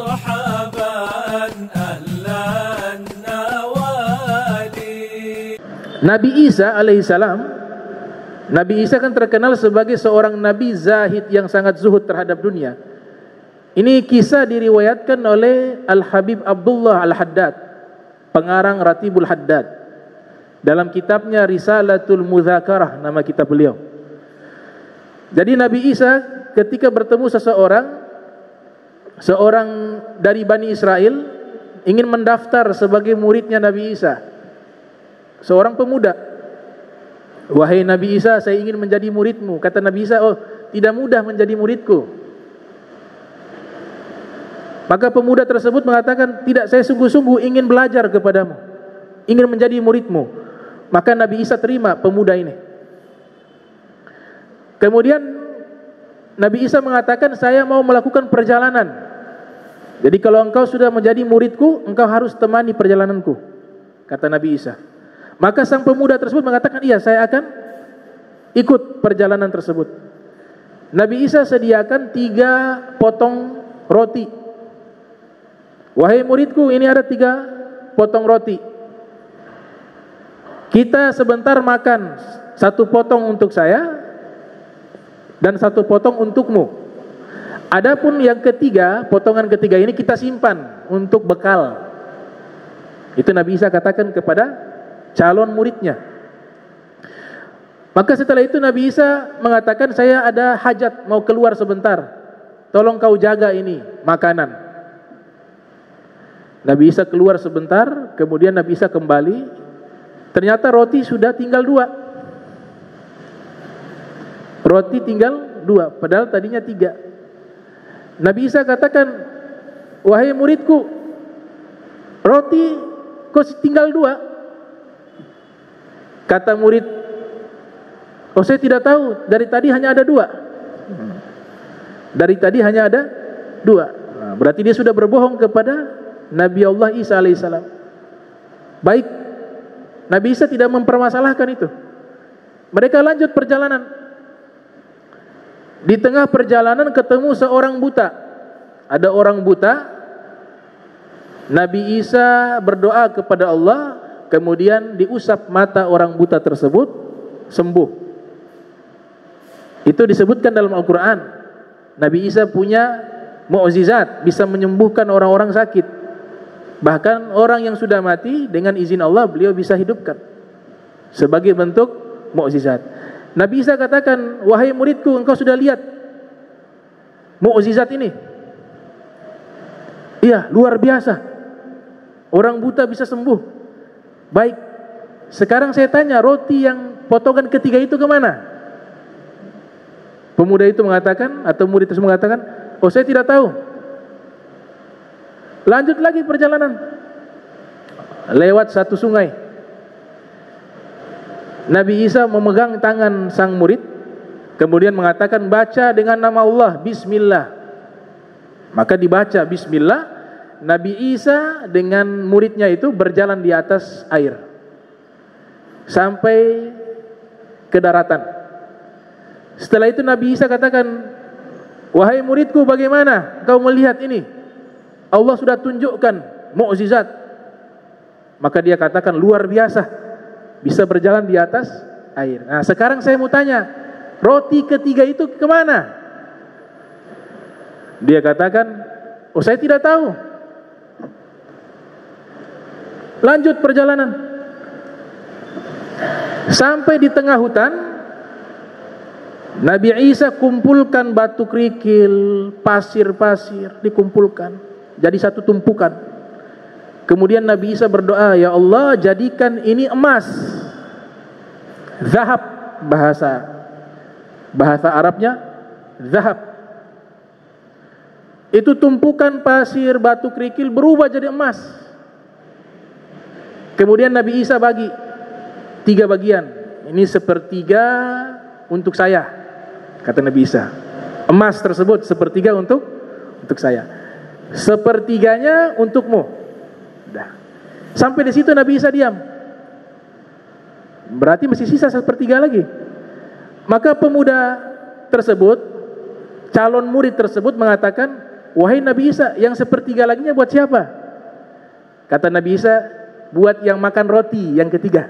مرحبا أهلا النوالي. Nabi Isa alaihissalam, Nabi Isa kan terkenal sebagai seorang nabi zahid yang sangat zuhud terhadap dunia. Ini kisah diriwayatkan oleh Al-Habib Abdullah Al-Haddad, pengarang Ratibul Haddad, dalam kitabnya Risalatul Mudzakarah, nama kitab beliau. Jadi Nabi Isa ketika bertemu seorang dari Bani Israel ingin mendaftar sebagai muridnya Nabi Isa, seorang pemuda. Wahai Nabi Isa, saya ingin menjadi muridmu. Kata Nabi Isa, oh tidak mudah menjadi muridku. Maka pemuda tersebut mengatakan, tidak, saya sungguh-sungguh ingin belajar kepadamu, ingin menjadi muridmu. Maka Nabi Isa terima pemuda ini. Kemudian Nabi Isa mengatakan, saya mau melakukan perjalanan. Jadi kalau engkau sudah menjadi muridku, engkau harus temani perjalananku, kata Nabi Isa. Maka sang pemuda tersebut mengatakan, iya, saya akan ikut perjalanan tersebut. Nabi Isa sediakan 3 potong roti. Wahai muridku, ini ada 3 potong roti. Kita sebentar makan, 1 potong untuk saya dan 1 potong untukmu. Adapun yang ketiga, potongan ketiga ini kita simpan untuk bekal. Itu Nabi Isa katakan kepada calon muridnya. Maka setelah itu Nabi Isa mengatakan, saya ada hajat, mau keluar sebentar, tolong kau jaga ini makanan. Nabi Isa keluar sebentar, kemudian Nabi Isa kembali. Ternyata roti sudah tinggal 2. Roti tinggal 2, padahal tadinya 3. Nabi Isa katakan, wahai muridku, roti kok tinggal 2? Kata murid, oh saya tidak tahu, dari tadi hanya ada 2. Dari tadi hanya ada 2. Berarti dia sudah berbohong kepada Nabi Allah Isa alaihissalam. Baik, Nabi Isa tidak mempermasalahkan itu. Mereka lanjut perjalanan. Di tengah perjalanan ketemu seorang buta. Ada orang buta. Nabi Isa berdoa kepada Allah, kemudian diusap mata orang buta tersebut, sembuh. Itu disebutkan dalam Al-Quran. Nabi Isa punya mukjizat, bisa menyembuhkan orang-orang sakit. Bahkan orang yang sudah mati dengan izin Allah beliau bisa hidupkan sebagai bentuk mukjizat. Nabi Isa katakan, wahai muridku, engkau sudah lihat mukjizat ini? Iya, luar biasa. Orang buta bisa sembuh. Baik, sekarang saya tanya, roti yang potongan ketiga itu kemana? Pemuda itu mengatakan, atau murid itu mengatakan, oh saya tidak tahu. Lanjut lagi perjalanan, lewat satu sungai. Nabi Isa memegang tangan sang murid, kemudian mengatakan, baca dengan nama Allah, Bismillah. Maka dibaca Bismillah. Nabi Isa dengan muridnya itu berjalan di atas air sampai ke daratan. Setelah itu Nabi Isa katakan, wahai muridku, bagaimana kau melihat ini? Allah sudah tunjukkan mukjizat. Maka dia katakan, luar biasa, bisa berjalan di atas air. Nah sekarang saya mau tanya, roti ketiga itu kemana? Dia katakan, oh saya tidak tahu. Lanjut perjalanan sampai di tengah hutan. Nabi Isa kumpulkan batu kerikil, pasir-pasir, dikumpulkan jadi satu tumpukan. Kemudian Nabi Isa berdoa, ya Allah, jadikan ini emas. Zahab, bahasa Arabnya zahab. Itu tumpukan pasir, batu kerikil berubah jadi emas. Kemudian Nabi Isa bagi 3 bagian. Ini 1/3 untuk saya, kata Nabi Isa. Emas tersebut 1/3 untuk saya. 1/3-nya untukmu. Dah. Sampai di situ Nabi Isa diam. Berarti masih sisa 1/3 lagi. Maka pemuda tersebut, calon murid tersebut mengatakan, wahai Nabi Isa, yang sepertiga laginya buat siapa? Kata Nabi Isa, buat yang makan roti yang ketiga.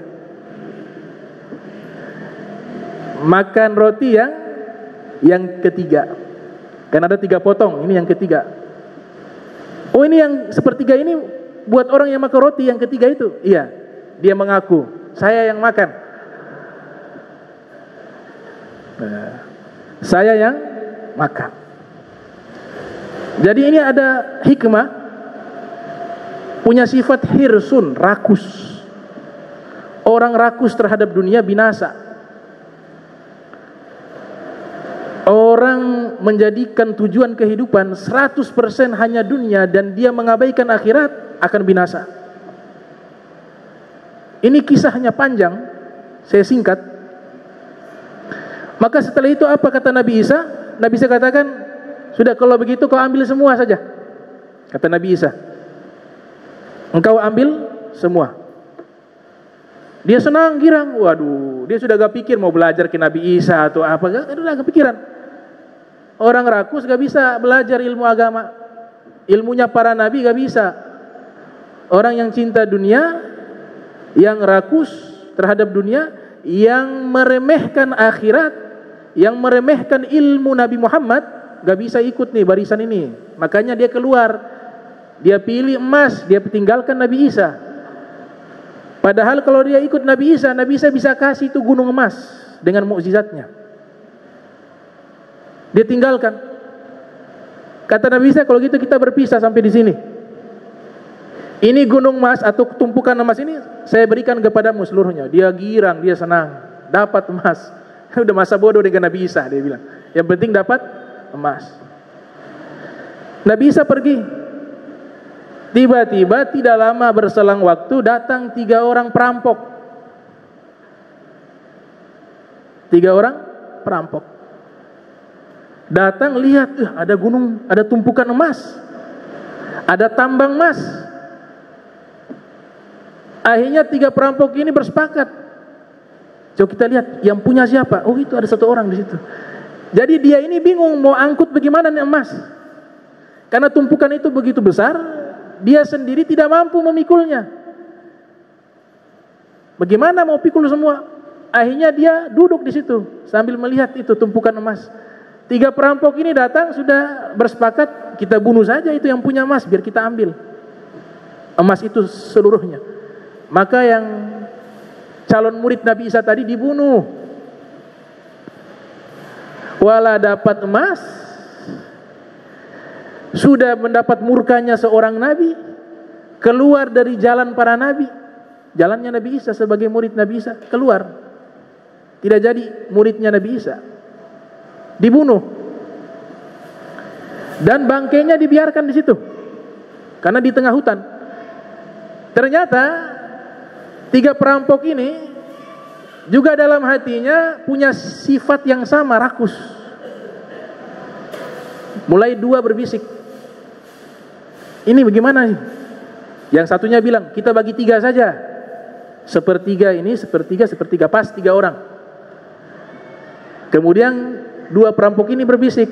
Makan roti yang ketiga. Kan ada 3 potong, ini yang ketiga. Oh, ini yang sepertiga ini buat orang yang makan roti yang ketiga itu? Iya. Dia mengaku, saya yang makan. Saya yang makan. Jadi ini ada hikmah, punya sifat hirsun, rakus. Orang rakus terhadap dunia binasa. Orang menjadikan tujuan kehidupan 100% hanya dunia dan dia mengabaikan akhirat, akan binasa. Ini kisahnya panjang, saya singkat. Maka setelah itu apa kata Nabi Isa? Nabi Isa katakan, sudah kalau begitu kau ambil semua saja. Kata Nabi Isa, engkau ambil semua. Dia senang girang, waduh, dia sudah gak pikir mau belajar ke Nabi Isa atau apa, udah gak kepikiran. Orang rakus gak bisa belajar ilmu agama, ilmunya para nabi gak bisa. Orang yang cinta dunia, yang rakus terhadap dunia, yang meremehkan akhirat, yang meremehkan ilmu Nabi Muhammad, gak bisa ikut nih barisan ini. Makanya dia keluar, dia pilih emas, dia tinggalkan Nabi Isa. Padahal kalau dia ikut Nabi Isa bisa kasih itu gunung emas dengan mukjizatnya. Dia tinggalkan. Kata Nabi Isa, kalau gitu kita berpisah sampai di sini. Ini gunung emas atau tumpukan emas ini saya berikan kepadamu seluruhnya. Dia girang, dia senang, dapat emas. Udah masa bodoh dengan Nabi Isa, dia bilang. Yang penting dapat emas. Nabi Isa pergi. Tiba-tiba tidak lama berselang waktu datang 3 orang perampok. 3 orang perampok. Datang lihat, ada gunung, ada tumpukan emas, ada tambang emas. Akhirnya 3 perampok ini bersepakat. Coba kita lihat yang punya siapa. Oh, itu ada 1 orang di situ. Jadi dia ini bingung mau angkut bagaimana nih emas. Karena tumpukan itu begitu besar, dia sendiri tidak mampu memikulnya. Bagaimana mau pikul semua? Akhirnya dia duduk di situ sambil melihat itu tumpukan emas. 3 perampok ini datang sudah bersepakat, kita bunuh saja itu yang punya emas biar kita ambil emas itu seluruhnya. Maka yang calon murid Nabi Isa tadi dibunuh. Wala dapat emas, sudah mendapat murkanya seorang nabi, keluar dari jalan para nabi, jalannya Nabi Isa sebagai murid Nabi Isa, keluar. Tidak jadi muridnya Nabi Isa. Dibunuh. Dan bangkainya dibiarkan di situ. Karena di tengah hutan. Ternyata 3 perampok ini juga dalam hatinya punya sifat yang sama, rakus. Mulai 2 berbisik. Ini bagaimana nih? Yang satunya bilang, kita bagi 3 saja. Sepertiga ini, sepertiga, pas 3 orang. Kemudian 2 perampok ini berbisik,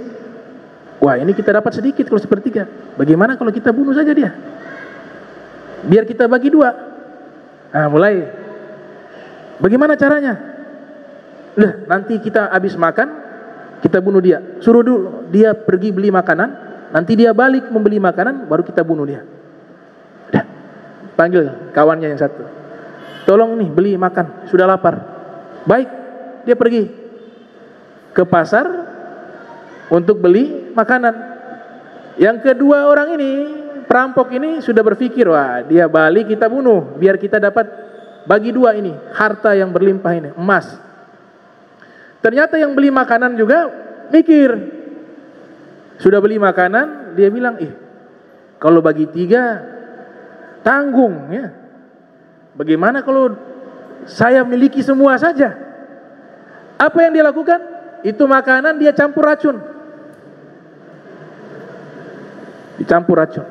wah ini kita dapat sedikit kalau sepertiga. Bagaimana kalau kita bunuh saja dia? Biar kita bagi 2. Nah, mulai. Bagaimana caranya? Nanti kita habis makan, kita bunuh dia. Suruh dulu dia pergi beli makanan, nanti dia balik membeli makanan, baru kita bunuh dia. Udah. Panggil kawannya yang satu. Tolong nih beli makan, sudah lapar. Baik, dia pergi ke pasar untuk beli makanan. Yang kedua orang ini, perampok ini sudah berpikir, wah dia balik kita bunuh, biar kita dapat bagi 2 ini, harta yang berlimpah ini, emas. Ternyata yang beli makanan juga mikir, sudah beli makanan, dia bilang, kalau bagi 3 tanggung ya. Bagaimana kalau saya miliki semua saja? Apa yang dia lakukan? Itu makanan dia campur racun. Dicampur racun.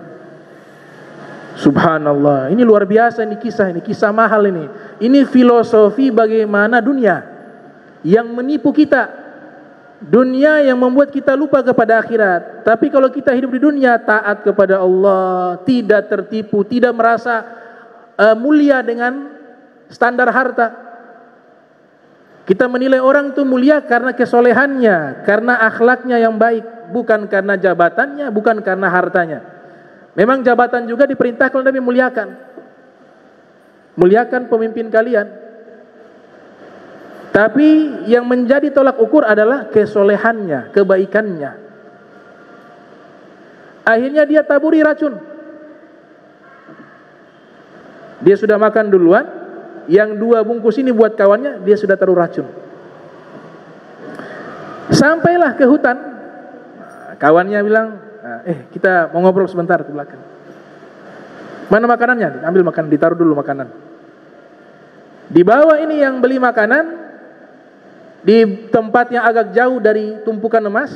Subhanallah, ini luar biasa ini kisah mahal ini. Ini filosofi bagaimana dunia yang menipu kita. Dunia yang membuat kita lupa kepada akhirat. Tapi kalau kita hidup di dunia, taat kepada Allah, tidak tertipu, tidak merasa mulia dengan standar harta. Kita menilai orang itu mulia karena kesolehannya, karena akhlaknya yang baik, bukan karena jabatannya, bukan karena hartanya. Memang jabatan juga diperintahkan Nabi muliakan. Muliakan pemimpin kalian. Tapi yang menjadi tolak ukur adalah kesolehannya, kebaikannya. Akhirnya dia taburi racun. Dia sudah makan duluan, yang 2 bungkus ini buat kawannya, dia sudah taruh racun. Sampailah ke hutan. Kawannya bilang, kita mau ngobrol sebentar ke belakang. Mana makanannya? Ambil makanan, ditaruh dulu makanan. Dibawa ini yang beli makanan di tempat yang agak jauh dari tumpukan emas,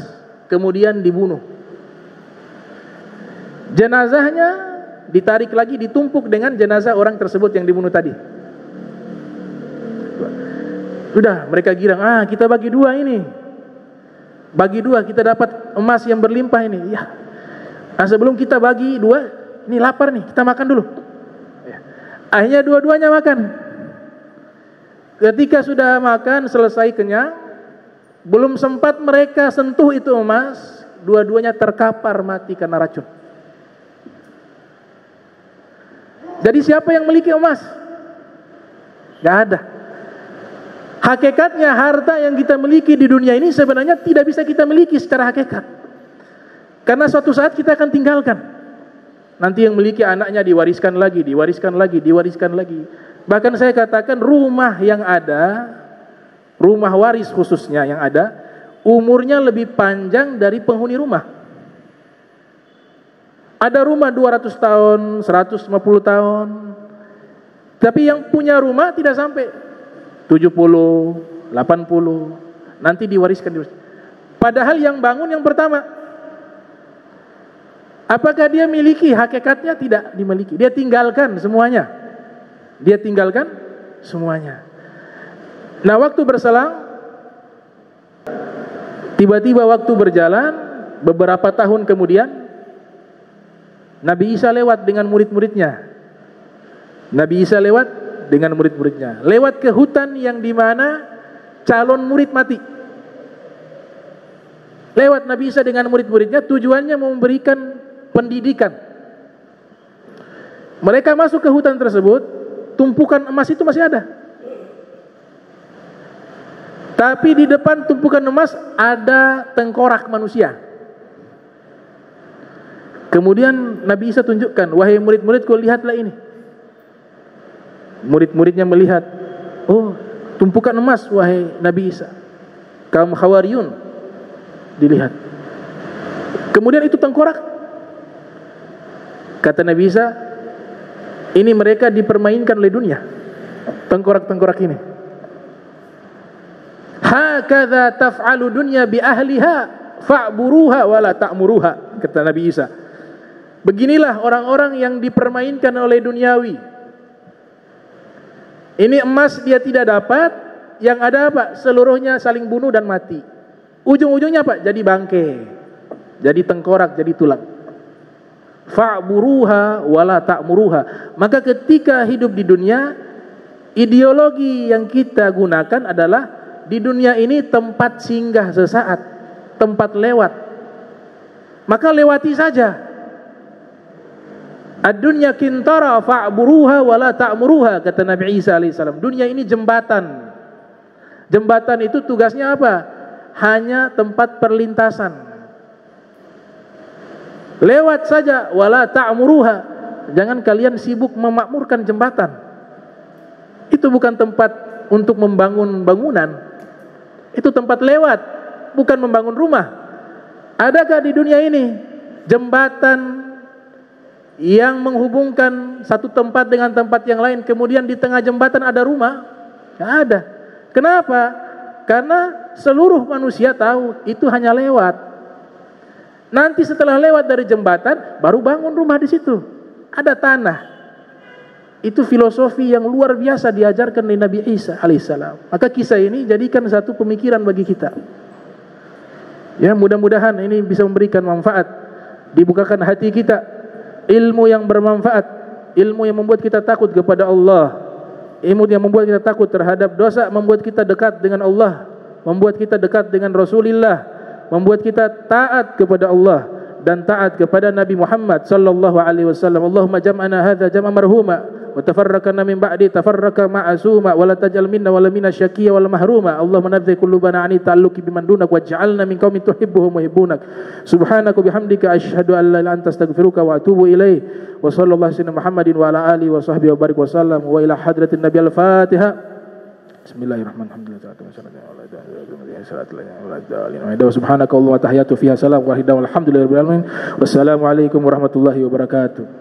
kemudian dibunuh. Jenazahnya ditarik lagi, ditumpuk dengan jenazah orang tersebut yang dibunuh tadi. Sudah, mereka girang, kita bagi 2 ini. Bagi 2, kita dapat emas yang berlimpah ini. Ya. Sebelum kita bagi 2, ini lapar nih, kita makan dulu. Ya. Akhirnya dua-duanya makan. Ketika sudah makan, selesai kenyang, belum sempat mereka sentuh itu emas, dua-duanya terkapar mati karena racun. Jadi siapa yang memiliki emas? Gak ada. Hakikatnya harta yang kita miliki di dunia ini sebenarnya tidak bisa kita miliki secara hakikat. Karena suatu saat kita akan tinggalkan. Nanti yang memiliki anaknya diwariskan lagi, diwariskan lagi, diwariskan lagi. Bahkan saya katakan rumah yang ada, rumah waris khususnya yang ada, umurnya lebih panjang dari penghuni rumah. Ada rumah 200 tahun, 150 tahun. Tapi yang punya rumah tidak sampai 70, 80, nanti diwariskan. Padahal yang bangun yang pertama. Apakah dia miliki? Hakikatnya tidak dimiliki. Dia tinggalkan semuanya. Dia tinggalkan semuanya. Nah, waktu berselang, tiba-tiba waktu berjalan, beberapa tahun kemudian, Nabi Isa lewat dengan murid-muridnya. Nabi Isa lewat dengan murid-muridnya. Lewat ke hutan yang dimana calon murid mati. Lewat Nabi Isa dengan murid-muridnya, tujuannya memberikan pendidikan. Mereka masuk ke hutan tersebut, tumpukan emas itu masih ada. Tapi di depan tumpukan emas ada tengkorak manusia. Kemudian Nabi Isa tunjukkan, wahai murid-muridku, lihatlah ini. Murid-muridnya melihat, oh, tumpukan emas wahai Nabi Isa. Kaum Hawariyun dilihat. Kemudian itu tengkorak. Kata Nabi Isa, ini mereka dipermainkan oleh dunia. Tengkorak-tengkorak ini. Hakadha taf'alu dunya bi ahliha fa'buruha wa la ta'muruha, kata Nabi Isa. Beginilah orang-orang yang dipermainkan oleh duniawi. Ini emas dia tidak dapat, yang ada apa? Seluruhnya saling bunuh dan mati. Ujung-ujungnya apa? Jadi bangke, jadi tengkorak, jadi tulang. Fa'buruha wala ta'muruha. Maka ketika hidup di dunia, ideologi yang kita gunakan adalah di dunia ini tempat singgah sesaat, tempat lewat. Maka lewati saja. Ad-dunya kintara fa'buruha wala ta'muruha, kata Nabi Isa alaihissalam. Dunia ini jembatan. Jembatan itu tugasnya apa? Hanya tempat perlintasan. Lewat saja, wala ta'muruha. Jangan kalian sibuk memakmurkan jembatan. Itu bukan tempat untuk membangun bangunan. Itu tempat lewat, bukan membangun rumah. Adakah di dunia ini jembatan yang menghubungkan satu tempat dengan tempat yang lain, kemudian di tengah jembatan ada rumah? Tidak ada. Kenapa? Karena seluruh manusia tahu itu hanya lewat. Nanti setelah lewat dari jembatan, baru bangun rumah di situ. Ada tanah. Itu filosofi yang luar biasa diajarkan oleh Nabi Isa alaihissalam. Maka kisah ini jadikan satu pemikiran bagi kita. Ya, mudah-mudahan ini bisa memberikan manfaat, dibukakan hati kita, ilmu yang bermanfaat, ilmu yang membuat kita takut kepada Allah, ilmu yang membuat kita takut terhadap dosa, membuat kita dekat dengan Allah, membuat kita dekat dengan Rasulullah, membuat kita taat kepada Allah dan taat kepada Nabi Muhammad sallallahu alaihi wasallam. Allahumma jam'ana hadza jam'an marhuma wa tafarraqna min ba'di tafarraqa ma'asuma wa la taj'al minna wa la minna syaqiyya wa la mahruma. Allahumma nadzi qulubana ani ta'alluqi biman dunak waj'alna min qaumin tuhibbuhum wa yuhibbunak. Subhanaka bihamdika asyhadu an la ilaha illa anta astaghfiruka wa atubu ilaik. Wa sallallahu alaihi Muhammadin wa ala alihi wa sahbihi wa barik wa sallam wa ila hadratin nabi al-Fatihah. Bismillahirrahmanirrahim. Subhanakallahumma wa tahiyyatu fiha salam wa alhamdulillahi rabbil alamin. Wassalamualaikum warahmatullahi wabarakatuh.